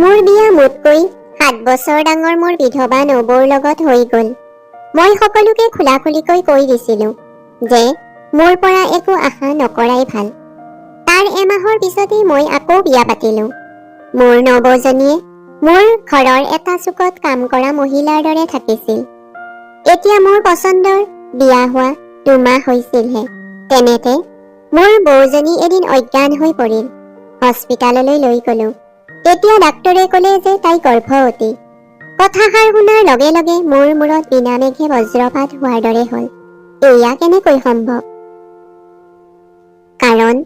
মোৰ বিয়া মোতকৈ 7 বছৰ ডাঙৰ মোৰ বিধৱা নবৌৰ লগত হৈ গ'ল। মই সকলোকে খোলাখুলিকৈ কৈ দিছিলোঁ যে মোৰ পৰা একো আশা নকৰাই ভাল। তাৰ এমাহৰ পিছতেই মই আকৌ বিয়া পাতিলোঁ। মোৰ নবৌজনীয়ে মোৰ ঘৰৰ এটা চুকত কাম কৰা মহিলাৰ দৰে থাকিছিল। এতিয়া মোৰ পচন্দৰ বিয়া হোৱা 2 মাহ হৈছিলহে। তেনেতে মোৰ বৌজনী এদিন অজ্ঞান হৈ পৰিল। হস্পিটাললৈ লৈ গ'লো। তেতিয়া ডাক্তৰে ক'লে যে তাই গৰ্ভৱতী। কথাষাৰ শুনাৰ লগে লগে মোৰ মূৰত বিনামেঘে বজ্ৰপাত হোৱাৰ দৰে হ'ল। এয়া কেনেকৈ সম্ভৱ? কাৰণ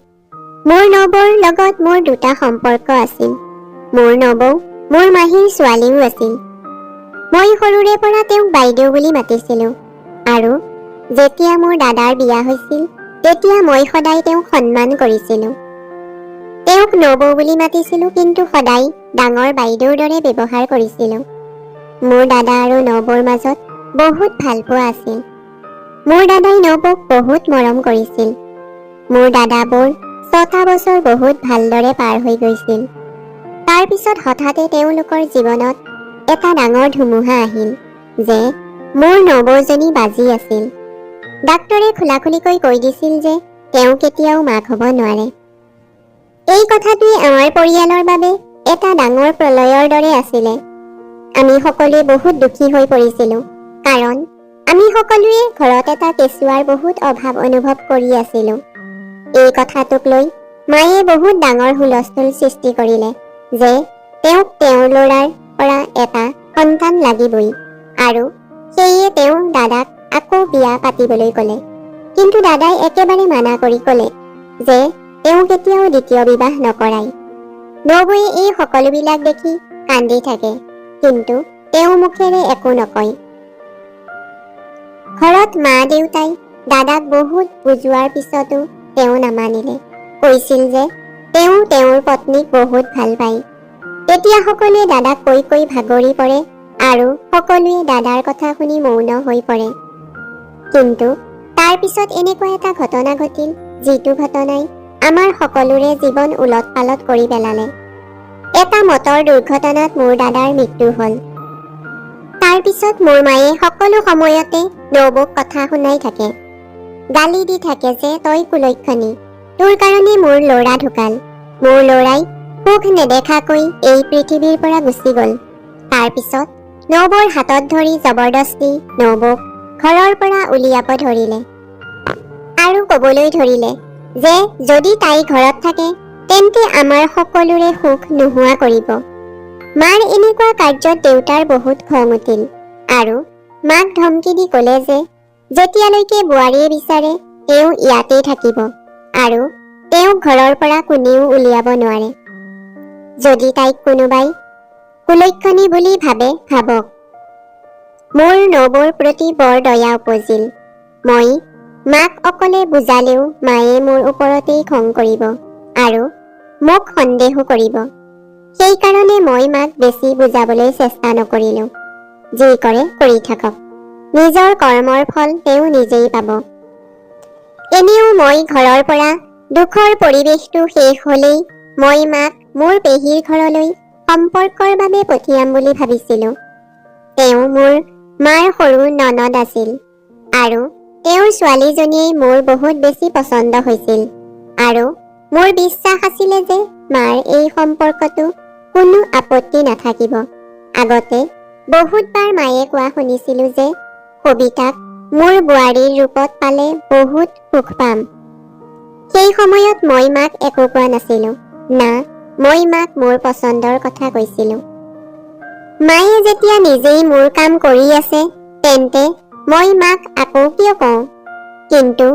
মোৰ নবৌৰ লগত মোৰ 2টা সম্পৰ্ক আছিল। মোৰ নবৌ মোৰ মাহীৰ ছোৱালীও আছিল। মই সৰুৰে পৰা তেওঁক বাইদেউ বুলি মাতিছিলোঁ আৰু যেতিয়া মোৰ দাদাৰ বিয়া হৈছিল তেতিয়া মই সদায় তেওঁক সন্মান কৰিছিলোঁ। তেওঁক নবৌ বুলি মাতিছিলোঁ, কিন্তু সদায় ডাঙৰ বাইদেউৰ দৰে ব্যৱহাৰ কৰিছিলোঁ। মোৰ দাদা আৰু নবৌৰ মাজত বহুত ভালপোৱা আছিল। মোৰ দাদাই নবৌক বহুত মৰম কৰিছিল। মোৰ দাদা বৌৰ 6টা বছৰ বহুত ভালদৰে পাৰ হৈ গৈছিল। তাৰ পিছত হঠাতে তেওঁলোকৰ জীৱনত এটা ডাঙৰ ধুমুহা আহিল যে মোৰ নবৌজনী বাজি আছিল। ডাক্তৰে খোলাখুলিকৈ কৈ দিছিল যে তেওঁ কেতিয়াও মাক হ'ব নোৱাৰে। এই কথাটোৱে আমাৰ পৰিয়ালৰ বাবে এটা ডাঙৰ প্ৰলয়ৰ দৰে আছিলে। আমি সকলোৱে বহুত দুখী হৈ পৰিছিলোঁ, কাৰণ আমি সকলোৱে ঘৰত এটা কেঁচুৱাৰ বহুত অভাৱ অনুভৱ কৰি আছিলোঁ। এই কথাটোক লৈ মায়ে বহুত ডাঙৰ হুলস্থুল সৃষ্টি কৰিলে যে তেওঁক তেওঁৰ ল'ৰাৰ পৰা এটা সন্তান লাগিবই, আৰু সেয়ে তেওঁ দাদাক আকৌ বিয়া পাতিবলৈ ক'লে। কিন্তু দাদাই একেবাৰে মানা কৰি ক'লে যে তেওঁ কেতিয়াও দ্বিতীয় বিবাহ নকৰায়। নবৌয়ে এই সকলোবিলাক দেখি কান্দি থাকে, কিন্তু তেওঁ মুখেৰে একো নকয়। ঘৰত মা দেউতাই দাদাক বহুত বুজোৱাৰ পিছতো তেওঁ নামানিলে। কৈছিল যে তেওঁ তেওঁৰ পত্নীক বহুত ভাল পায়। তেতিয়া সকলোৱে দাদাক কৈ কৈ ভাগৰি পৰে আৰু সকলোৱে দাদাৰ কথা শুনি মৌন হৈ পৰে। কিন্তু তাৰ পিছত এনেকুৱা এটা ঘটনা ঘটিল, যিটো ঘটনাই আমাৰ সকলোৰে জীৱন উলট পালট কৰি পেলালে। এটা মটৰ দুৰ্ঘটনাত মোৰ দাদাৰ মৃত্যু হ'ল। তাৰ পিছত মোৰ মায়ে সকলো সময়তে নবৌক কথা শুনাই থাকে। গালি দি থাকে যে তই কুলক্ষণী, তোৰ কাৰণে মোৰ ল'ৰা ঢুকাল। মোৰ ল'ৰাই সুখ নেদেখাকৈ এই পৃথিৱীৰ পৰা গুচি গ'ল। তাৰ পিছত নবৌৰ হাতত ধৰি জবৰদস্তি নবৌক ঘৰৰ পৰা উলিয়াব ধৰিলে আৰু ক'বলৈ ধৰিলে যে যদি তাই ঘৰত থাকে তেন্তে আমাৰ সকলোৰে সুখ নোহোৱা কৰিব। মাৰ এনেকুৱা কাৰ্যত দেউতাৰ বহুত খং উঠিল আৰু মাক ধমকি দি ক'লে যে যেতিয়ালৈকে বোৱাৰীয়ে বিচাৰে তেওঁ ইয়াতেই থাকিব আৰু তেওঁক ঘৰৰ পৰা কোনেও উলিয়াব নোৱাৰে। যদি তাইক কোনোবাই কুলক্ষণী বুলি ভাবে ভাবক। মোৰ নবৌৰ প্ৰতি বৰ দয়া উপজিল। মই মাক অকলে বুজালেও মায়ে মোৰ ওপৰতেই খং কৰিব আৰু মোক সন্দেহো কৰিব। সেইকাৰণে মই মাক বেছি বুজাবলৈ চেষ্টা নকৰিলোঁ। যি কৰে কৰি থাকক, নিজৰ কৰ্মৰ ফল তেওঁ নিজেই পাব। এনেও মই ঘৰৰ পৰা দুখৰ পৰিৱেশটো শেষ হ'লেই মই মাক মোৰ পেহীৰ ঘৰলৈ সম্পৰ্কৰ বাবে পঠিয়াম বুলি ভাবিছিলোঁ। তেওঁ মোৰ মাৰ সৰু ননদ আছিল আৰু তেওঁৰ ছোৱালীজনীয়ে মোৰ বহুত বেছি পচন্দ হৈছিল আৰু মোৰ বিশ্বাস আছিলে যে মাৰ এই সম্পৰ্কটো কোনো আপত্তি নাথাকিব। আগতে বহুতবাৰ মায়ে কোৱা শুনিছিলোঁ যে কবিতাক মোৰ বোৱাৰীৰ ৰূপত পালে বহুত সুখ পাম। সেই সময়ত মই মাক একো কোৱা নাছিলোঁ। না, মই মাক মোৰ পচন্দৰ কথা কৈছিলোঁ। মায়ে যেতিয়া নিজেই মোৰ কাম কৰি আছে তেন্তে মই মাক আকৌ কিয় কওঁ? কিন্তু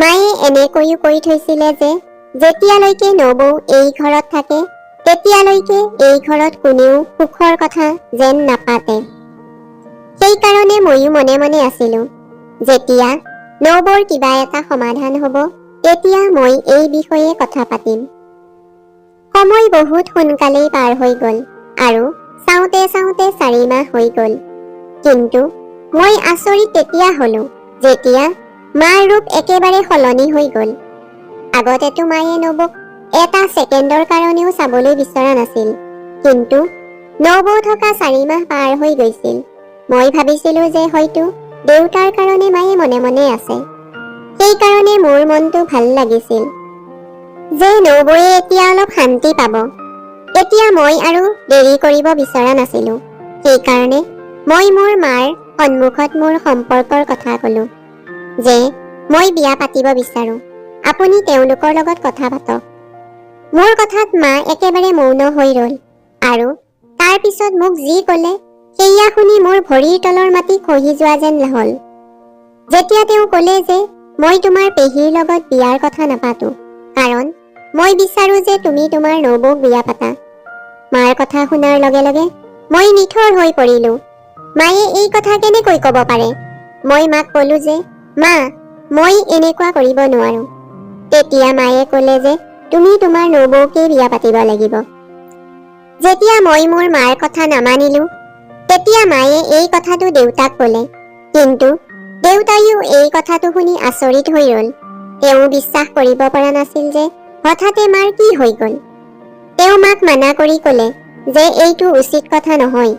মায়ে এনেকৈও কৈ থৈছিলে যে যেতিয়ালৈকে নবৌ এই ঘৰত থাকে তেতিয়ালৈকে এই ঘৰত কোনেও সুখৰ কথা যেন নাপাতে। সেইকাৰণে ময়ো মনে মনে আছিলোঁ। যেতিয়া নবৌৰ কিবা এটা সমাধান হ'ব তেতিয়া মই এই বিষয়ে কথা পাতিম। সময় বহুত সোনকালেই পাৰ হৈ গ'ল আৰু চাওঁতে চাওঁতে 4 মাহ হৈ গ'ল। কিন্তু মই আচৰিত তেতিয়া হ'লো যেতিয়া মাৰ ৰূপ একেবাৰে সলনি হৈ গ'ল। আগতেতো মায়ে নবৌক এটা ছেকেণ্ডৰ কাৰণেও চাবলৈ বিচৰা নাছিল, কিন্তু নবৌ থকা 4 মাহ পাৰ হৈ গৈছিল। মই ভাবিছিলো যে হয়তো দেউতাৰ কাৰণে মায়ে মনে মনে আছে। সেইকাৰণে মোৰ মনটো ভাল লাগিছিল যে নবৌয়ে এতিয়া অলপ শান্তি পাব। এতিয়া মই আৰু দেৰি কৰিব বিচৰা নাছিলো। সেইকাৰণে মই মোৰ মাৰ সন্মুখত মোৰ সম্পৰ্কৰ কথা ক'লো যে মই বিয়া পাতিব বিচাৰো। আপুনি তেওঁলোকৰ লগত কথা পাতক। মোৰ কথাত মা একেবাৰে মৌন হৈ ৰ'ল আৰু তাৰ পিছত মোক যি ক'লে সেয়া শুনি মোৰ ভৰিৰ তলৰ মাটি খহি যোৱা যেন হ'ল। যেতিয়া তেওঁ ক'লে যে মই তোমাৰ পেহীৰ লগত বিয়াৰ কথা নাপাতো, কাৰণ মই বিচাৰো যে তুমি তোমাৰ নবৌক বিয়া পাতা। মাৰ কথা শুনাৰ লগে লগে মই নিথৰ হৈ পৰিলো। মায়ে এই কথা কেনেকৈ ক'ব পাৰে? মই মাক ক'লো যে মা, মই এনেকুৱা কৰিব নোৱাৰো। তেতিয়া মায়ে ক'লে যে তুমি তোমাৰ নবৌকে বিয়া পাতিব লাগিব। যেতিয়া মই মোৰ মাৰ কথা নামানিলো, তেতিয়া মায়ে এই কথাটো দেউতাক ক'লে। কিন্তু দেউতাইও এই কথাটো শুনি আচৰিত হৈ ৰ'ল। তেওঁ বিশ্বাস কৰিব পৰা নাছিল যে হঠাতে মাৰ কি হৈ গ'ল। তেওঁ মাক মানা কৰি ক'লে যে এইটো উচিত কথা নহয়।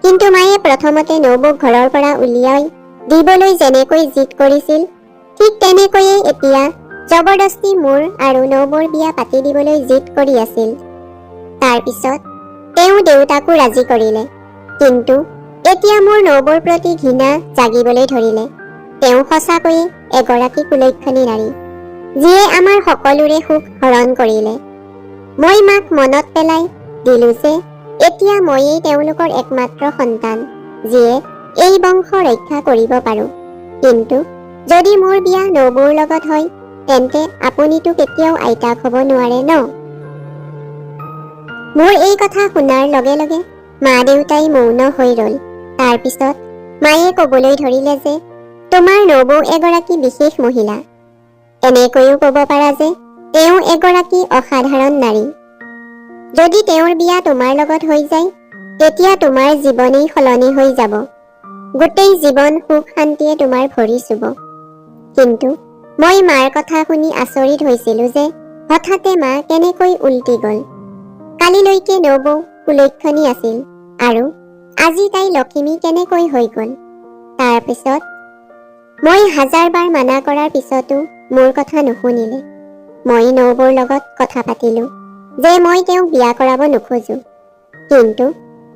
কিন্তু মায়ে প্ৰথমতে নবৌক ঘৰৰ পৰা উলিয়াই দিবলৈ যেনেকৈ জিদ কৰিছিল, ঠিক তেনেকৈয়ে এতিয়া জবৰদস্তি মোৰ আৰু নবৌৰ বিয়া পাতি দিবলৈ জিদ কৰি আছিল। তাৰ পিছত তেওঁ দেউতাকো ৰাজি কৰিলে। কিন্তু এতিয়া মোৰ নবৌৰ প্ৰতি ঘৃণা জাগিবলৈ ধৰিলে। তেওঁ সঁচাকৈয়ে এগৰাকী কুলক্ষণী নাৰী, যিয়ে আমাৰ সকলোৰে সুখ হৰণ কৰিলে। মই মাক মনত পেলাই দিলো যে এতিয়া ময়েই তেওঁলোকৰ একমাত্ৰ সন্তান, যিয়ে এই বংশ ৰক্ষা কৰিব পাৰো। কিন্তু যদি মোৰ বিয়া নবৌৰ লগত হয়, তেন্তে আপুনিতো কেতিয়াও আইতাক হ'ব নোৱাৰে ন? মোৰ এই কথা শুনাৰ লগে লগে মা দেউতাই মৌন হৈ ৰ'ল। তাৰ পিছত মায়ে ক'বলৈ ধৰিলে যে তোমাৰ নবৌ এগৰাকী বিশেষ মহিলা। এনেকৈও ক'ব পাৰা যে তেওঁ এগৰাকী অসাধাৰণ নাৰী। যদি তেওঁৰ বিয়া তোমাৰ লগত হৈ যায়, তেতিয়া তোমাৰ জীৱনেই সলনি হৈ যাব। গোটেই জীৱন সুখ শান্তিয়ে তোমাৰ ভৰি চুব। কিন্তু মই মাৰ কথা শুনি আচৰিত হৈছিলো যে হঠাতে মা কেনেকৈ উল্টি গ'ল। কালিলৈকে নবৌ কুলক্ষণী আছিল আৰু আজি তাই লখিমী কেনেকৈ হৈ গ'ল। তাৰ পিছত মই 1000 বাৰ মানা কৰাৰ পিছতো মোৰ কথা নুশুনিলে। মই নবৌৰ লগত কথা পাতিলো যে মই তেওঁক বিয়া কৰাব নোখোজো। কিন্তু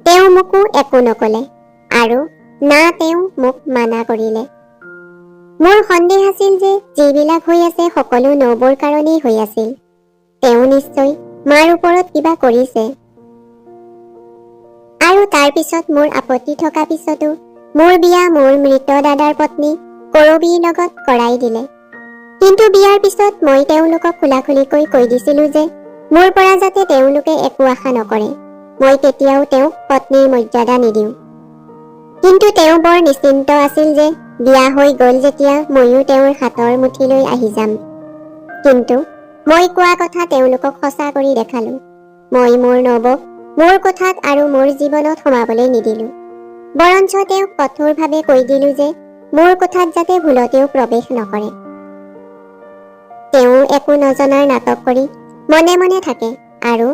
তেওঁ মোকো একো নকলে আৰু না তেওঁ মোক মানা কৰিলে। মোৰ সন্দেহ আছিল যে যিবিলাক হৈ আছে সকলো নবৌৰ কাৰণেই হৈ আছিল। তেওঁ নিশ্চয় মাৰ ওপৰত কিবা কৰিছে। আৰু তাৰ পিছত মোৰ আপত্তি থকা পিছতো মোৰ বিয়া মোৰ মৃত দাদাৰ পত্নী কৰবীৰ লগত কৰাই দিলে। কিন্তু বিয়াৰ পিছত মই তেওঁলোকক খোলাখুলিকৈ কৈ দিছিলো যে মোৰ পৰা যাতে তেওঁলোকে একো আশা নকৰে। মই কেতিয়াও তেওঁক পত্নীৰ মৰ্যাদা নিদিওঁ। কিন্তু তেওঁ বৰ নিশ্চিন্ত আছিল যে বিয়া হৈ গ'ল যেতিয়া ময়ো তেওঁৰ হাতৰ মুঠিলৈ আহি যাম। কিন্তু মই কোৱা কথা তেওঁলোকক সঁচা কৰি দেখালো। মই মোৰ নবৌক মোৰ কোঠাত আৰু মোৰ জীৱনত সোমাবলৈ নিদিলো। বৰঞ্চ তেওঁক কঠোৰভাৱে কৈ দিলো যে মোৰ কোঠাত যাতে ভুলতেও প্ৰৱেশ নকৰে। তেওঁ একো নজনাৰ নাটক কৰি মনে মনে থাকে আৰু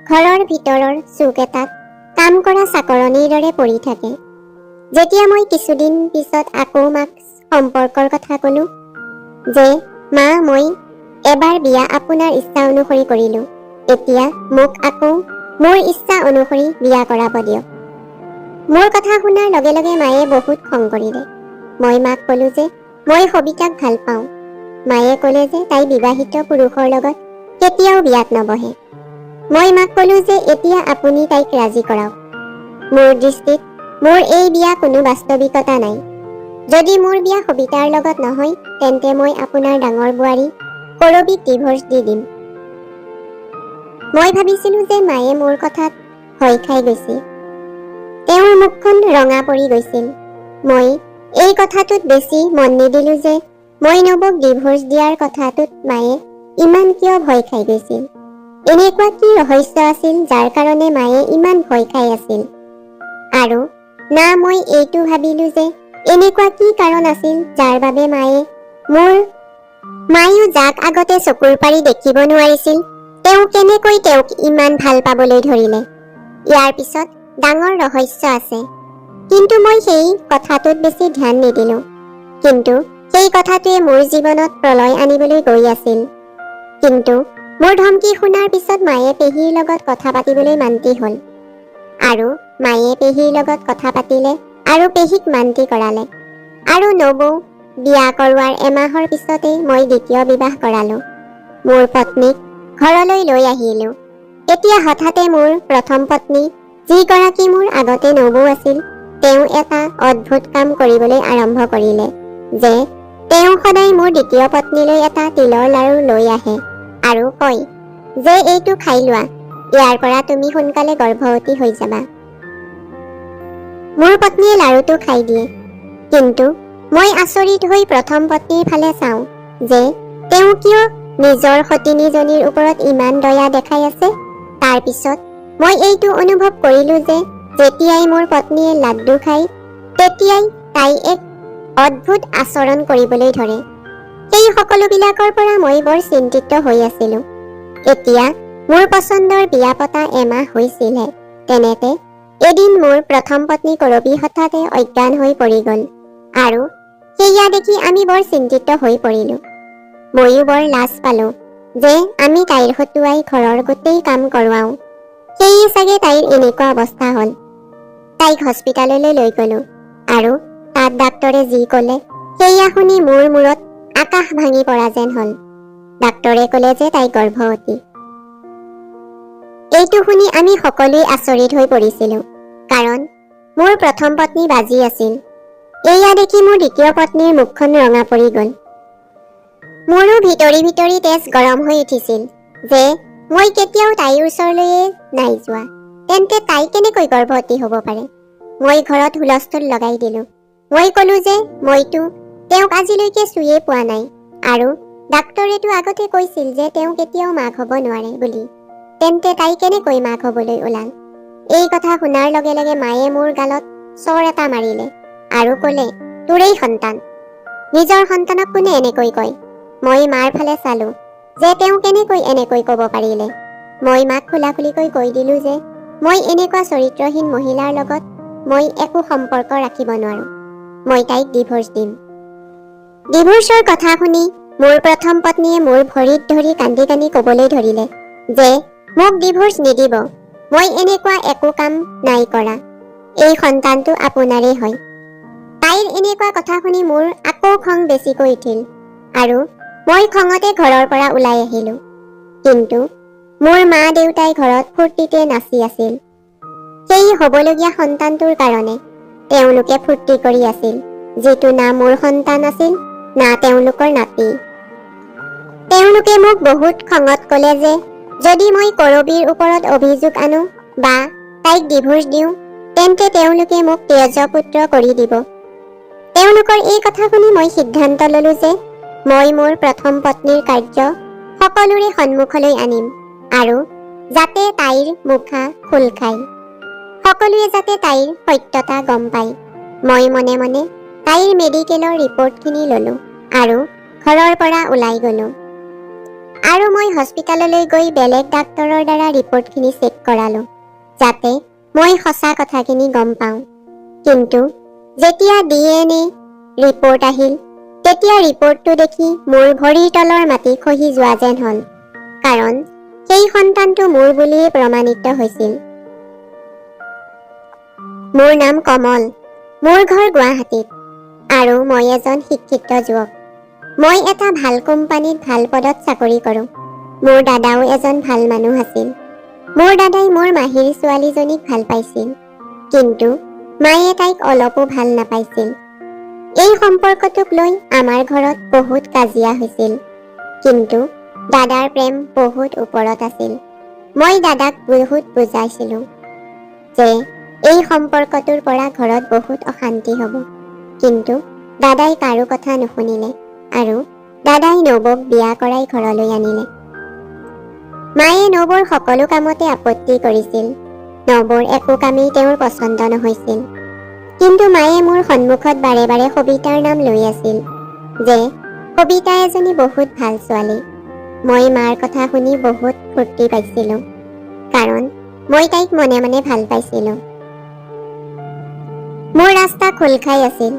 ঘৰৰ ভিতৰৰ চুক এটাত কাম কৰা চাকৰণীৰ দৰে পৰি থাকে। যেতিয়া মই কিছুদিন পিছত আকৌ মাক সম্পৰ্কৰ কথা ক'লো যে মা, মই এবাৰ বিয়া আপোনাৰ ইচ্ছা অনুসৰি কৰিলো। এতিয়া মোক আকৌ মোৰ ইচ্ছা অনুসৰি বিয়া কৰাব দিয়ক। মোৰ কথা শুনাৰ লগে লগে মায়ে বহুত খং কৰিলে। মই মাক ক'লো যে মই সবিতাক ভাল পাওঁ। মায়ে ক'লে যে তাই বিবাহিত পুৰুষৰ লগত কেতিয়াও বিয়াত নবহে। মই মাক ক'লো যে এতিয়া আপুনি তাইক ৰাজি কৰাওক। মোৰ দৃষ্টিত মোৰ এই বিয়া কোনো বাস্তৱিকতা নাই। যদি মোৰ বিয়া সবিতাৰ লগত নহয়, তেন্তে মই আপোনাৰ ডাঙৰ বোৱাৰী কৰবীক ডিভোৰ্চ দি দিম। মই ভাবিছিলো যে মায়ে মোৰ কথাত ভয় খাই গৈছিল। তেওঁৰ মুখখন ৰঙা পৰি গৈছিল। মই এই কথাটোত বেছি মন নিদিলো যে মই নবৌক ডিভোৰ্চ দিয়াৰ কথাটোত মায়ে ইমান কিয় ভয় খাই গৈছিল। এনেকুৱা কি ৰহস্য আছিল যাৰ কাৰণে মায়ে ইমান ভয় খাই আছিল। আৰু না মই এইটো ভাবিলো যে এনেকুৱা কি কাৰণ আছিল যাৰ বাবে মায়েও যাক আগতে চকুৰ পাৰি দেখিব নোৱাৰিছিল, তেওঁ কেনেকৈ তেওঁক ইমান ভাল পাবলৈ ধৰিলে। ইয়াৰ পিছত ডাঙৰ ৰহস্য আছে। কিন্তু মই সেই কথাটোত বেছি ধ্যান নিদিলোঁ। কিন্তু সেই কথাটোৱে মোৰ জীৱনত প্ৰলয় আনিবলৈ গৈ আছিল। কিন্তু মোৰ ধমকি শুনাৰ পিছত মায়ে পেহীৰ লগত কথা পাতিবলৈ মান্তি হ'ল। আৰু মায়ে পেহীৰ লগত কথা পাতিলে আৰু পেহীক মান্তি কৰালে। আৰু নবৌ বিয়া কৰোৱাৰ এমাহৰ পিছতেই মই দ্বিতীয় বিবাহ কৰালোঁ। মোৰ পত্নীক ঘৰলৈ লৈ আহিলোঁ। এতিয়া হঠাতে মোৰ প্ৰথম পত্নী, যিগৰাকী মোৰ আগতে নবৌ আছিল, তেওঁ এটা অদ্ভুত কাম কৰিবলৈ আৰম্ভ কৰিলে যে তেওঁ সদায় মোৰ দ্বিতীয় পত্নীলৈ এটা তিলৰ লাড়ু লৈ আহে আৰু কয় যে এইটো খাই লোৱা, ইয়াৰ পৰা তুমি সোনকালে গৰ্ভৱতী হৈ যাবা। মোৰ পত্নীয়ে লাড়ুটো খাই দিয়ে। কিন্তু মই আচৰিত হৈ প্ৰথম পত্নীৰ ফালে চাওঁ যে তেওঁ কিয় নিজৰ সতিনীজনীৰ ওপৰত ইমান দয়া দেখাই আছে। তাৰ পিছত মই এইটো অনুভৱ কৰিলোঁ যে যেতিয়াই মোৰ পত্নীয়ে লাড্ডু খায়, তেতিয়াই তাই এক অদ্ভুত আচৰণ কৰিবলৈ ধৰে। সেই সকলোবিলাকৰ পৰা মই বৰ চিন্তিত হৈ আছিলোঁ। এতিয়া মোৰ পচন্দৰ বিয়া পতা এমাহ হৈছিলহে। তেনেতে এদিন মোৰ প্ৰথম পত্নী কৰবী হঠাতে অজ্ঞান হৈ পৰি গ'ল আৰু সেয়া দেখি আমি বৰ চিন্তিত হৈ পৰিলোঁ। ময়ো বৰ লাজ পালোঁ যে আমি তাইৰ হতুৱাই ঘৰৰ গোটেই কাম কৰোৱাওঁ। সেয়ে চাগে তাইৰ এনেকুৱা অৱস্থা হ'ল। তাইক হস্পিটাললৈ লৈ গ'লোঁ আৰু তাত ডাক্তৰে যি ক'লে সেয়া শুনি মোৰ মূৰত আকাশ ভাঙি পৰা যেন হ'ল। ডাক্তৰে ক'লে যে তাই গৰ্ভৱতী। এইটো শুনি আমি সকলোৱে আচৰিত হৈ পৰিছিলোঁ, কাৰণ মোৰ প্ৰথম পত্নী বাজি আছিল। এয়া দেখি মোৰ দ্বিতীয় পত্নীৰ মুখখন ৰঙা পৰি গ'ল। মোৰো ভিতৰি ভিতৰি তেজ গৰম হৈ উঠিছিল যে মই কেতিয়াও তাইৰ ওচৰলৈয়ে নাই যোৱা। তেন্তে তাই কেনেকৈ গৰ্ভৱতী হ'ব পাৰে? মই ঘৰত হুলস্থুল লগাই দিলোঁ। মই ক'লোঁ যে মইতো তেওঁক আজিলৈকে চুইয়ে পোৱা নাই আৰু ডাক্তৰেতো আগতে কৈছিল যে তেওঁ কেতিয়াও মাক হ'ব নোৱাৰে বুলি। তেন্তে তাই কেনেকৈ মাক হ'বলৈ ওলাল? এই কথা শুনাৰ লগে লগে মায়ে মোৰ গালত চৰ এটা মাৰিলে আৰু ক'লে, তোৰেই সন্তান। নিজৰ সন্তানক কোনে এনেকৈ কয়? মই মাৰ ফালে চালোঁ যে তেওঁ কেনেকৈ এনেকৈ ক'ব পাৰিলে। মই মাক খোলাখুলিকৈ কৈ দিলোঁ যে মই এনেকুৱা চৰিত্ৰহীন মহিলাৰ লগত মই একো সম্পৰ্ক ৰাখিব নোৱাৰোঁ। মই তাইক ডিভোৰ্চ দিম। ডিভোৰ্চৰ কথা শুনি মোৰ প্ৰথম পত্নীয়ে মোৰ ভৰিত ধৰি কান্দি কান্দি ক'বলৈ ধৰিলে যে মোক ডিভোৰ্চ নিদিব। মই এনেকুৱা একো কাম নাই কৰা। এই সন্তানটো আপোনাৰেই হয়। তাইৰ এনেকুৱা কথা শুনি মোৰ আকৌ খং বেছিকৈ উঠিল আৰু মই খঙতে ঘৰৰ পৰা ওলাই আহিলোঁ। কিন্তু মোৰ মা দেউতাই ঘৰত ফূৰ্তিতে নাচি আছিল। সেই হ'বলগীয়া সন্তানটোৰ কাৰণে তেওঁলোকে ফূৰ্তি কৰি আছিল, যিটো না মোৰ সন্তান আছিল না তেওঁলোকৰ নাতি। তেওঁলোকে মোক বহুত খঙত ক'লে যে যদি মই কৰবীৰ ওপৰত অভিযোগ আনো বা তাইক ডিভোৰ্চ দিওঁ, তেন্তে তেওঁলোকে মোক তেজপুত্ৰ কৰি দিব। তেওঁলোকৰ এই কথা শুনি মই সিদ্ধান্ত ল'লোঁ যে মই মোৰ প্ৰথম পত্নীৰ কাৰ্য সকলোৰে সন্মুখলৈ আনিম আৰু যাতে তাইৰ মুখা খোল খায়। সকলোৱে যাতে তাইৰ সত্যতা গম পায়। মই মনে মনে তাইৰ মেডিকেলৰ ৰিপৰ্টখিনি ল'লোঁ আৰু ঘৰৰ পৰা ওলাই গ'লোঁ। আৰু মই হস্পিটাললৈ গৈ বেলেগ ডাক্তৰৰ দ্বাৰা ৰিপৰ্টখিনি চেক কৰালোঁ, যাতে মই সঁচা কথাখিনি গম পাওঁ। কিন্তু যেতিয়া DNA ৰিপৰ্ট আহিল, তেতিয়া ৰিপৰ্টটো দেখি মোৰ ভৰিৰ তলৰ মাটি খহি যোৱা যেন হ'ল, কাৰণ সেই সন্তানটো মোৰ বুলিয়েই প্ৰমাণিত হৈছিল। মোৰ নাম কমল। মোৰ ঘৰ গুৱাহাটীত আৰু মই এজন শিক্ষিত যুৱক। মই এটা ভাল কোম্পানীত ভাল পদত চাকৰি কৰোঁ। মোৰ দাদাও এজন ভাল মানুহ আছিল। মোৰ দাদাই মোৰ মাহীৰ ছোৱালীজনীক ভাল পাইছিল, কিন্তু মায়ে তাইক অলপো ভাল নাপাইছিল। এই সম্পৰ্কটোক লৈ আমাৰ ঘৰত বহুত কাজিয়া হৈছিল। কিন্তু দাদাৰ প্ৰেম বহুত ওপৰত আছিল। মই দাদাক বহুত বুজাইছিলোঁ যে এই সম্পৰ্কটোৰ পৰা ঘৰত বহুত অশান্তি হ'ব, কিন্তু দাদাই কাৰো কথা নুশুনিলে আৰু দাদাই নবৌক বিয়া কৰাই ঘৰলৈ আনিলে। মায়ে নবৌৰ সকলো কামতে আপত্তি কৰিছিল। নবৌৰ একো কামেই তেওঁৰ পচন্দ নহৈছিল। কিন্তু মায়ে মোৰ সন্মুখত বাৰে বাৰে সবিতাৰ নাম লৈ আছিল যে সবিতা এজনী বহুত ভাল ছোৱালী। মই মাৰ কথা শুনি বহুত ফূৰ্তি পাইছিলোঁ, কাৰণ মই তাইক মনে মনে ভাল পাইছিলোঁ। মোৰ ৰাস্তা খোল খাই আছিল।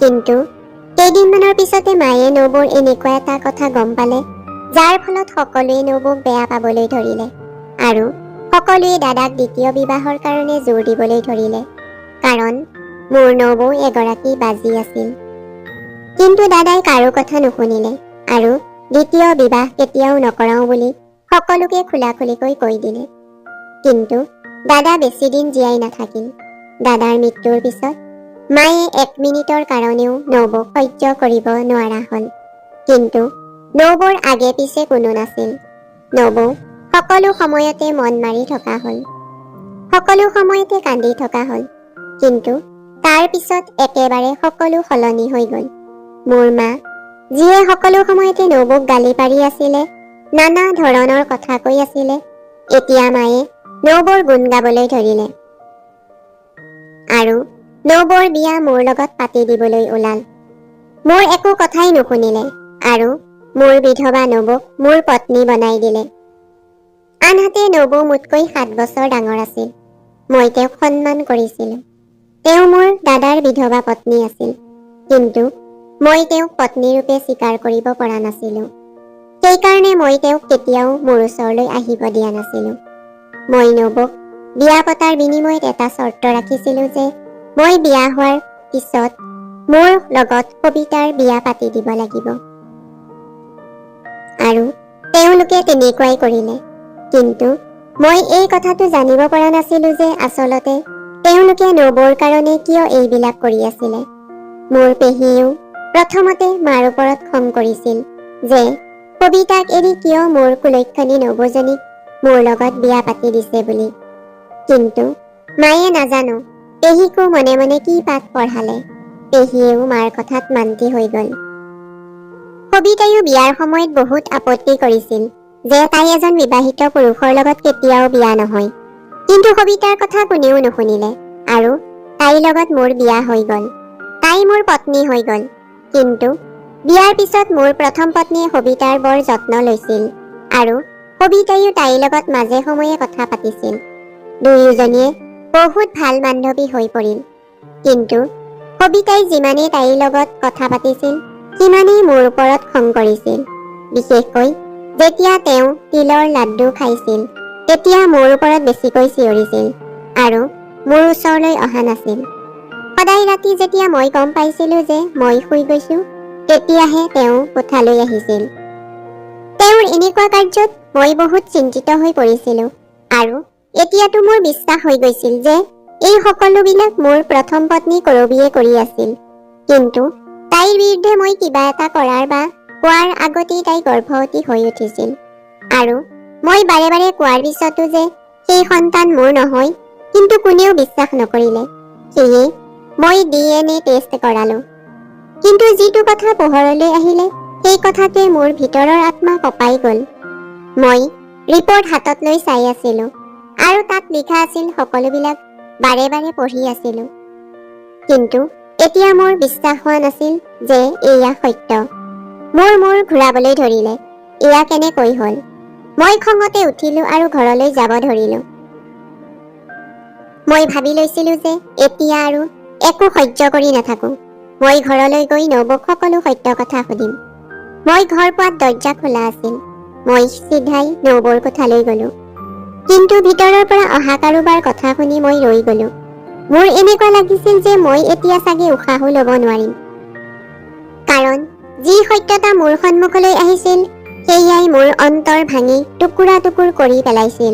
কিন্তু কেইদিনমানৰ পিছতে মায়ে নবৌৰ এনেকুৱা এটা কথা গম পালে, যাৰ ফলত সকলোৱে নবৌক বেয়া পাবলৈ ধৰিলে আৰু সকলোৱে দাদাক দ্বিতীয় বিবাহৰ কাৰণে জোৰ দিবলৈ ধৰিলে। কাৰণ মোৰ নবৌ এগৰাকী বাজি আছিল। কিন্তু দাদাই কাৰো কথা নুশুনিলে আৰু দ্বিতীয় বিবাহ কেতিয়াও নকৰাও বুলি সকলোকে খোলাখুলিকৈ কৈ দিলে। কিন্তু দাদা বেছিদিন জীয়াই নাথাকিল। দাদাৰ মৃত্যুৰ পিছত মায়ে 1 মিনিটৰ কাৰণেও নবৌক সহ্য কৰিব নোৱাৰা হ'ল। কিন্তু নবৌৰ আগে পিছে কোনো নাছিল। নবৌ সকলো সময়তে মন মাৰি থকা হ'ল, সকলো সময়তে কান্দি থকা হ'ল। কিন্তু তাৰ পিছত একেবাৰে সকলো সলনি হৈ গ'ল। মোৰ মা, যিয়ে সকলো সময়তে নবৌক গালি পাৰি আছিলে, নানা ধৰণৰ কথা কৈ আছিলে, এতিয়া মায়ে নবৌৰ গুণ গাবলৈ ধৰিলে আৰু নবৌৰ বিয়া মোৰ লগত পাতি দিবলৈ ওলাল। মোৰ একো কথাই নুশুনিলে আৰু মোৰ বিধৱা নবৌক মোৰ পত্নী বনাই দিলে। আনহাতে নবৌ মোতকৈ 7 বছৰ ডাঙৰ আছিল। মই তেওঁক সন্মান কৰিছিলোঁ। তেওঁ মোৰ দাদাৰ বিধৱা পত্নী আছিল। কিন্তু মই তেওঁক পত্নীৰূপে স্বীকাৰ কৰিব পৰা নাছিলোঁ। সেইকাৰণে মই তেওঁক কেতিয়াও মোৰ ওচৰলৈ আহিব দিয়া নাছিলোঁ। মই নবৌক বিয়া পতাৰ বিনিময়ত এটা চৰ্ত ৰাখিছিলোঁ যে মই বিয়া হোৱাৰ পিছত মোৰ লগত সবিতাৰ বিয়া পাতি দিব লাগিব। আৰু তেওঁলোকে তেনেকুৱাই কৰিলে। কিন্তু মই এই কথাটো জানিব পৰা নাছিলোঁ যে আচলতে তেওঁলোকে নবৌৰ কাৰণে কিয় এইবিলাক কৰি আছিলে। মোৰ পেহীয়েও প্ৰথমতে মাৰ ওপৰত খং কৰিছিল যে সবিতাক এৰি কিয় মোৰ কুলক্ষণী নবৌজনীক মোৰ লগত বিয়া পাতি দিছে বুলি। কিন্তু মায়ে নাজানো পেহীকো মনে মনে কি পাঠ পঢ়ালে। পেহীয়েও মাৰ কথাত মান্তি হৈ গ'ল। সবিতায়ো বিয়াৰ সময়ত বহুত আপত্তি কৰিছিল যে তাই এজন বিবাহিত পুৰুষৰ লগত কেতিয়াও বিয়া নহয়। কিন্তু সবিতাৰ কথা কোনেও নুশুনিলে আৰু তাইৰ লগত মোৰ বিয়া হৈ গ'ল। তাই মোৰ পত্নী হৈ গ'ল। কিন্তু বিয়াৰ পিছত মোৰ প্ৰথম পত্নীয়ে সবিতাৰ বৰ যত্ন লৈছিল আৰু সবিতায়ো তাইৰ লগত মাজে সময়ে কথা পাতিছিল। দুয়োজনীয়ে বহুত ভাল বান্ধৱী হৈ পৰিল। কিন্তু সবিতাই যিমানেই তাইৰ লগত কথা পাতিছিল সিমানেই মোৰ ওপৰত খং কৰিছিল। বিশেষকৈ যেতিয়া তেওঁ তিলৰ লাড্ডু খাইছিল তেতিয়া মোৰ ওপৰত বেছিকৈ চিঞৰিছিল আৰু মোৰ ওচৰলৈ অহা নাছিল। সদায় ৰাতি যেতিয়া মই গম পাইছিলোঁ যে মই শুই গৈছোঁ, তেতিয়াহে তেওঁ কোঠালৈ আহিছিল। তেওঁৰ এনেকুৱা কাৰ্যত মই বহুত চিন্তিত হৈ পৰিছিলোঁ আৰু এতিয়াতো মোৰ বিশ্বাস হৈ গৈছিল যে এই সকলোবিলাক মোৰ প্ৰথম পত্নী কৰবীয়ে কৰি আছিল। কিন্তু তাইৰ বিৰুদ্ধে মই কিবা এটা কৰাৰ বা কোৱাৰ আগতেই তাই গৰ্ভৱতী হৈ উঠিছিল আৰু মই বাৰে বাৰে কোৱাৰ পিছতো যে সেই সন্তান মোৰ নহয়, কিন্তু কোনেও বিশ্বাস নকৰিলে। সেয়ে মই DNA টেষ্ট কৰালোঁ। কিন্তু যিটো কথা পোহৰলৈ আহিলে সেই কথাটোৱে মোৰ ভিতৰৰ আত্মা কঁপাই গ'ল। মই ৰিপৰ্ট হাতত লৈ চাই আছিলোঁ আৰু তাত লিখা আছিল সকলোবিলাক বাৰে বাৰে পঢ়ি আছিলোঁ। কিন্তু এতিয়া মোৰ বিশ্বাস হোৱা নাছিল যে এয়া সত্য। মোৰ মূৰ ঘূৰাবলৈ ধৰিলে। এয়া কেনেকৈ হ'ল? মই খঙতে উঠিলোঁ আৰু ঘৰলৈ যাব ধৰিলোঁ। মই ভাবি লৈছিলোঁ যে এতিয়া আৰু একো সহ্য কৰি নাথাকোঁ। মই ঘৰলৈ গৈ নবৌক সকলো সত্য কথা সুধিম। মই ঘৰ পোৱাত দৰ্জা খোলা আছিল। মই চিধাই নবৌৰ কোঠালৈ গ'লোঁ। কিন্তু ভিতৰৰ পৰা অহা কাৰোবাৰ কথা শুনি মই ৰৈ গ'লোঁ। মোৰ এনেকুৱা লাগিছিল যে মই এতিয়া চাগে উশাহো ল'ব নোৱাৰিম। কাৰণ যি সত্যতা মোৰ সন্মুখলৈ আহিছিল সেয়াই মোৰ অন্তৰ ভাঙি টুকুৰা টুকুৰ কৰি পেলাইছিল।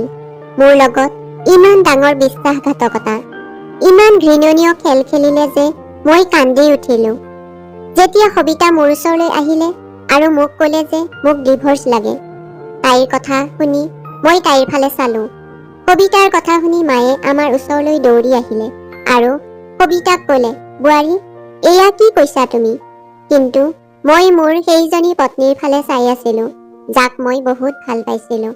মোৰ লগত ইমান ডাঙৰ বিশ্বাসঘাতকতা, ইমান ঘৃণনীয় খেল খেলিলে যে মই কান্দি উঠিলোঁ। যেতিয়া সবিতা মোৰ ওচৰলৈ আহিলে আৰু মোক ক'লে যে মোক ডিভোৰ্চ লাগে, তাইৰ কথা শুনি মই তাইৰ ফালে চালোঁ। সবিতাৰ কথা শুনি মায়ে আমাৰ ওচৰলৈ দৌৰি আহিলে আৰু সবিতাক ক'লে, বোৱাৰী, এয়া কি কৈছা তুমি? কিন্তু মই মোৰ সেইজনী পত্নীৰ ফালে চাই আছিলোঁ যাক মই বহুত ভাল পাইছিলোঁ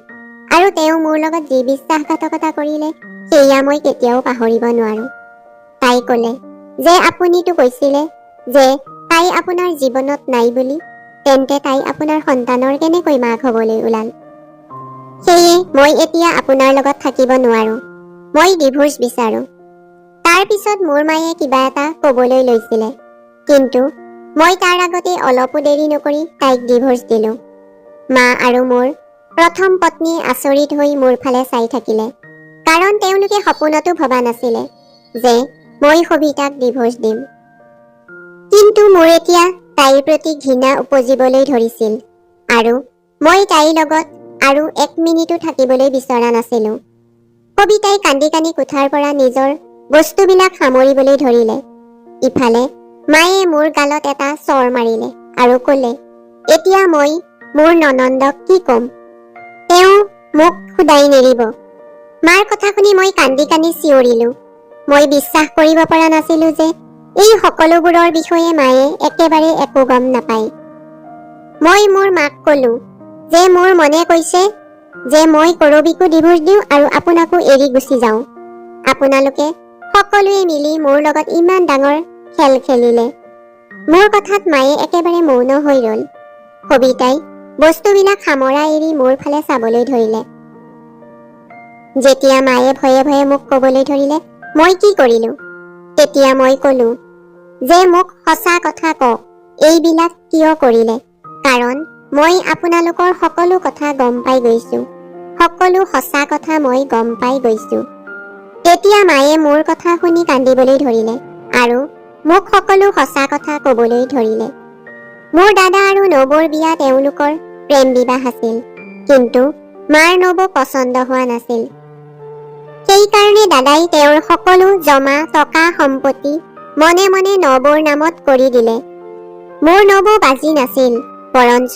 আৰু তেওঁ মোৰ লগত যি বিশ্বাসঘাতকতা কৰিলে সেয়া মই কেতিয়াও পাহৰিব নোৱাৰোঁ। তাই ক'লে যে আপুনিতো কৈছিলে যে তাই আপোনাৰ জীৱনত নাই বুলি, তেন্তে তাই আপোনাৰ সন্তানৰ কেনেকৈ মাক হ'বলৈ ওলাল? সেয়ে মই এতিয়া আপোনাৰ লগত থাকিব নোৱাৰোঁ। মই ডিভোৰ্চ বিচাৰোঁ। তাৰ পিছত মোৰ মায়ে কিবা এটা ক'বলৈ লৈছিলে, কিন্তু মই তাৰ আগতে অলপো দেৰি নকৰি তাইক ডিভোৰ্চ দিলোঁ। মা আৰু মোৰ প্ৰথম পত্নী আচৰিত হৈ মোৰ ফালে চাই থাকিলে, কাৰণ তেওঁলোকে সপোনতো ভবা নাছিলে যে মই সবিতাক ডিভোৰ্চ দিম। কিন্তু মোৰ এতিয়া তাইৰ প্ৰতি ঘৃণা উপজিবলৈ ধৰিছিল আৰু মই তাইৰ লগত আৰু 1 মিনিটো থাকিবলৈ বিচৰা নাছিলোঁ। সবিতাই কান্দি কান্দি কোঠাৰ পৰা নিজৰ বস্তুবিলাক সামৰিবলৈ ধৰিলে। ইফালে মায়ে মোৰ গালত এটা চৰ মাৰিলে আৰু ক'লে, এতিয়া মই মোৰ ননন্দক কি ক'ম? তেওঁ মোক শুদাই নেৰিব। মাৰ কথা শুনি মই কান্দি কান্দি চিঞৰিলোঁ। মই বিশ্বাস কৰিব পৰা নাছিলোঁ যে এই সকলোবোৰৰ বিষয়ে মায়ে একেবাৰে একো গম নাপায়। মই মোৰ মাক ক'লোঁ যে মোৰ মনে কৈছে যে মই কৰবীকো ডিভোৰ্চ দিওঁ আৰু আপোনাকো এৰি গুচি যাওঁ। আপোনালোকে সকলোৱে মিলি মোৰ লগত ইমান ডাঙৰ খেল খেলিলে। মোৰ কথাত মায়ে একেবাৰে মৌন হৈ ৰ'ল। সবিতাই বস্তুবিলাক সামৰা এৰি মোৰ ফালে চাবলৈ ধৰিলে। যেতিয়া মায়ে ভয়ে ভয়ে মোক ক'বলৈ ধৰিলে মই কি কৰিলোঁ, তেতিয়া মই ক'লোঁ যে মোক সঁচা কথা কওক, এইবিলাক কিয় কৰিলে? কাৰণ মই আপোনালোকৰ সকলো কথা গম পাই গৈছোঁ। সকলো সঁচা কথা মই গম পাই গৈছোঁ। তেতিয়া মায়ে মোৰ কথা শুনি কান্দিবলৈ ধৰিলে আৰু মোক সকলো সঁচা কথা ক'বলৈ ধৰিলে। মোৰ দাদা আৰু নবৌৰ বিয়া তেওঁলোকৰ প্ৰেম বিবাহ আছিল, কিন্তু মাৰ নবৌ পচন্দ হোৱা নাছিল। সেইকাৰণে দাদাই তেওঁৰ সকলো জমা টকা সম্পত্তি মনে মনে নবৌৰ নামত কৰি দিলে। মোৰ নবৌ বাজি নাছিল, বৰঞ্চ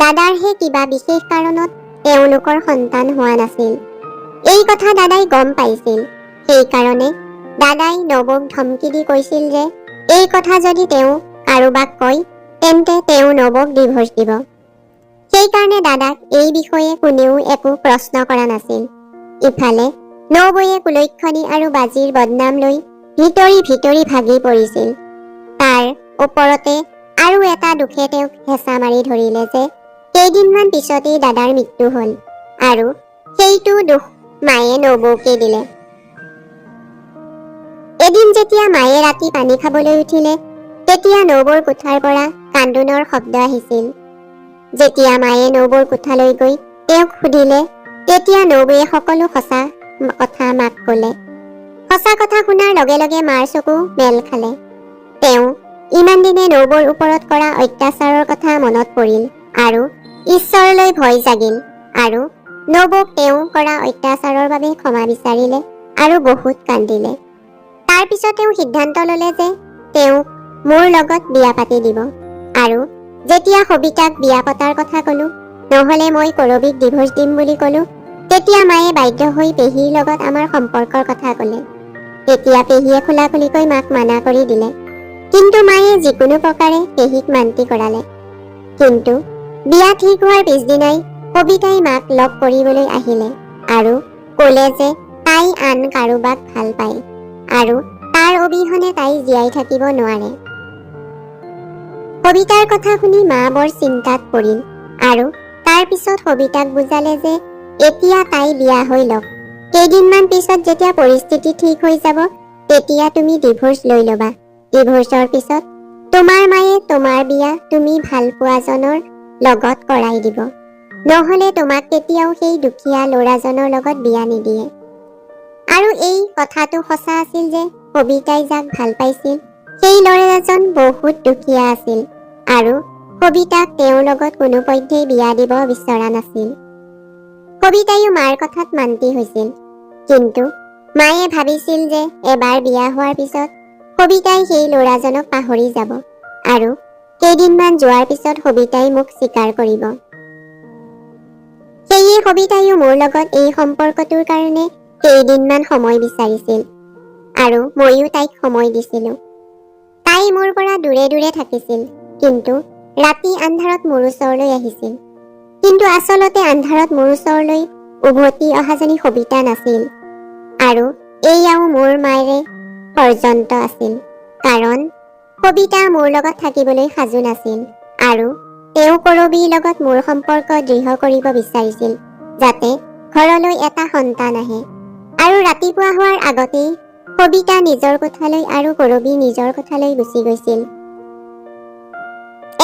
দাদাৰহে কিবা বিশেষ কাৰণত তেওঁলোকৰ সন্তান হোৱা নাছিল। এই কথা দাদাই গম পাইছিল। সেইকাৰণে দাদাই নবৌক ধমকি দি কৈছিল যে এই কথা যদি তেওঁ কাৰোবাক কয় তেন্তে তেওঁ নবৌক ডিভোৰ্চ দিব। সেইকাৰণে দাদাক এই বিষয়ে কোনেও একো প্ৰশ্ন কৰা নাছিল। ইফালে নবৌয়ে কুলক্ষণী আৰু বাজিৰ বদনাম লৈ ভিতৰি ভিতৰি ভাগি পৰিছিল। তাৰ ওপৰতে আৰু এটা দুখে তেওঁক হেঁচা মাৰি ধৰিলে যে কেইদিনমান পিছতেই দাদাৰ মৃত্যু হ'ল আৰু সেইটো দুখ মায়ে নবৌকে দিলে। এদিন যেতিয়া মায়ে ৰাতি পানী খাবলৈ উঠিলে, তেতিয়া নবৌৰ কোঠাৰ পৰা কান্দোনৰ শব্দ আহিছিল। যেতিয়া মায়ে নবৌৰ কোঠালৈ গৈ তেওঁক সুধিলে, তেতিয়া নবৌয়ে সকলো সঁচা কথা মাক ক'লে। সঁচা কথা শুনাৰ লগে লগে মাৰ চকু মেল খালে। তেওঁ ইমান দিনে নবৌৰ ওপৰত কৰা অত্যাচাৰৰ কথা মনত পৰিল আৰু ঈশ্বৰলৈ ভয় জাগিল আৰু নবৌক তেওঁ কৰা অত্যাচাৰৰ বাবে ক্ষমা বিচাৰিলে আৰু বহুত কান্দিলে। তাৰ পিছত তেওঁ সিদ্ধান্ত ল'লে যে তেওঁক মোৰ লগত বিয়া পাতি দিব। আৰু যেতিয়া সবিতাক বিয়া পতাৰ কথা ক'লো, নহ'লে মই কৰবীক ডিভোৰ্চ দিম বুলি ক'লো, তেতিয়া মায়ে বাধ্য হৈ পেহীৰ লগত আমাৰ সম্পৰ্কৰ কথা ক'লে। তেতিয়া পেহীয়ে খোলাখুলিকৈ মাক মানা কৰি দিলে, কিন্তু মায়ে যিকোনো প্ৰকাৰে পেহীক মান্তি কৰালে। কিন্তু বিয়া ঠিক হোৱাৰ পিছদিনাই সবিতাই মাক লগ কৰিবলৈ আহিলে আৰু ক'লে যে তাই আন কাৰোবাক ভাল পায় আৰু তাৰ অবিহনে তাই জীয়াই থাকিব নোৱাৰে। সবিতাৰ কথা শুনি মা বৰ চিন্তাত পৰিল আৰু তাৰ পিছত সবিতাক বুজালে যে এতিয়া তাই বিয়া হৈ লওক। কেইদিনমান পিছত যেতিয়া পৰিস্থিতি ঠিক হৈ যাব, তেতিয়া তুমি ডিভোৰ্চ লৈ ল'বা। ডিভোৰ্চৰ পিছত তোমাৰ মায়ে তোমাৰ বিয়া তুমি ভাল পোৱাজনৰ লগত কৰাই দিব। নহ'লে তোমাক কেতিয়াও সেই দুখীয়া ল'ৰাজনৰ লগত বিয়া নিদিয়ে। আৰু এই কথাটো সঁচা আছিল যে সবিতাই যাক ভাল পাইছিল সেই ল'ৰাজন বহুত দুখীয়া আছিল আৰু সবিতাক তেওঁৰ লগত কোনোপধ্যেই বিয়া দিব বিচৰা নাছিল। সবিতাইও মাৰ কথাত মান্তি হৈছিল, কিন্তু মায়ে ভাবিছিল যে এবাৰ বিয়া হোৱাৰ পিছত সবিতাই সেই ল'ৰাজনক পাহৰি যাব আৰু কেইদিনমান যোৱাৰ পিছত সবিতাই মোক স্বীকাৰ কৰিব। সেয়ে সবিতাইও মোৰ লগত এই সম্পৰ্কটোৰ কাৰণে কেইদিনমান সময় বিচাৰিছিল আৰু ময়ো তাইক সময় দিছিলোঁ। তাই মোৰ পৰা দূৰে দূৰে থাকিছিল, কিন্তু ৰাতি আন্ধাৰত মোৰ ওচৰলৈ আহিছিল। কিন্তু আচলতে আন্ধাৰত মোৰ ওচৰলৈ উভতি অহাজনী সবিতা নাছিল। আৰু এয়াও মোৰ মায়েৰে ষড়যন্ত্ৰ আছিল, কাৰণ সবিতা মোৰ লগত থাকিবলৈ সাজু নাছিল আৰু তেওঁ কৰবীৰ লগত মোৰ সম্পৰ্ক দৃঢ় কৰিব বিচাৰিছিল, যাতে ঘৰলৈ এটা সন্তান আহে। আৰু ৰাতিপুৱা হোৱাৰ আগতেই সবিতা নিজৰ কোঠালৈ আৰু কৰবী নিজৰ কোঠালৈ গুচি গৈছিল।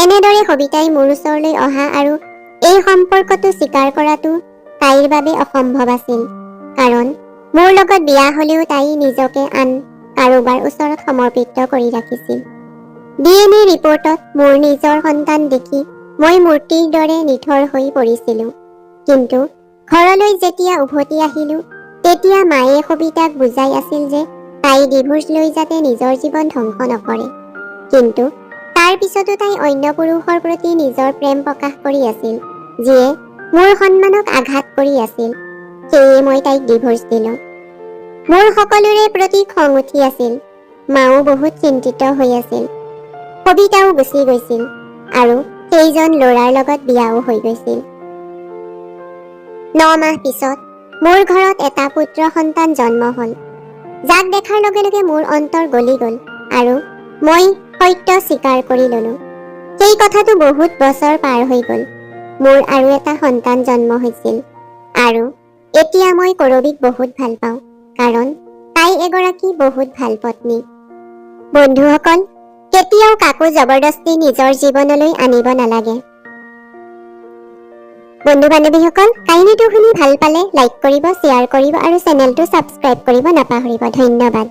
এনেদৰে সবিতাই মোৰ ওচৰলৈ অহা আৰু এই সম্পৰ্কটো স্বীকাৰ কৰাটো তাইৰ বাবে অসম্ভৱ আছিল, কাৰণ মোৰ লগত বিয়া হলেও তাই নিজকে আন কাৰোবাৰ ওচৰত সমৰ্পিত কৰি ৰাখিছিল। DNA ৰিপৰ্টত মোৰ নিজৰ সন্তান দেখি মই মূৰ্তিৰ দৰে নিথৰ হৈ পৰিছিলো। কিন্তু ঘৰলৈ যেতিয়া উভতি আহিলো, তেতিয়া মায়ে সবিতাক বুজাই আছিল যে তাই ডিভোৰ্চ লৈ যাতে নিজৰ জীৱন ধ্বংস নকৰে। কিন্তু তাৰ পিছতো তাই অন্য পুৰুষৰ প্ৰতি নিজৰ প্ৰেম প্ৰকাশ কৰি আছিল, যিয়ে মোৰ সন্মানক আঘাত কৰি আছিল। সেয়ে মই তাইক ডিভোৰ্চ দিলো। মোৰ সকলোৰে প্ৰতি খং উঠি আছিল। মাও বহুত চিন্তিত হৈ আছিল। সবিতাও গুচি গৈছিল আৰু সেইজন ল'ৰাৰ লগত বিয়াও হৈ গৈছিল। 9 মাহ পিছত মোৰ ঘৰত এটা পুত্ৰ সন্তান জন্ম হ'ল, যাক দেখাৰ লগে লগে মোৰ অন্তৰ গলি গ'ল আৰু মই সত্য স্বীকাৰ কৰি ললো। সেই কথাটো বহুত বছৰ পাৰ হৈ গ'ল। মোৰ আৰু এটা সন্তান জন্ম হৈছিল আৰু এতিয়া মই কৰবীক বহুত ভাল পাওঁ, কাৰণ তাই এগৰাকী বহুত ভাল পত্নী। বন্ধুসকল, কেতিয়াও কাকো জবৰদস্তি নিজৰ জীৱনলৈ আনিব নালাগে। বন্ধু বান্ধৱীসকল, কাহিনীটো শুনি ভাল পালে লাইক কৰিব, শ্বেয়াৰ কৰিব আৰু চেনেলটো ছাবস্ক্ৰাইব কৰিব নাপাহৰিব। ধন্যবাদ।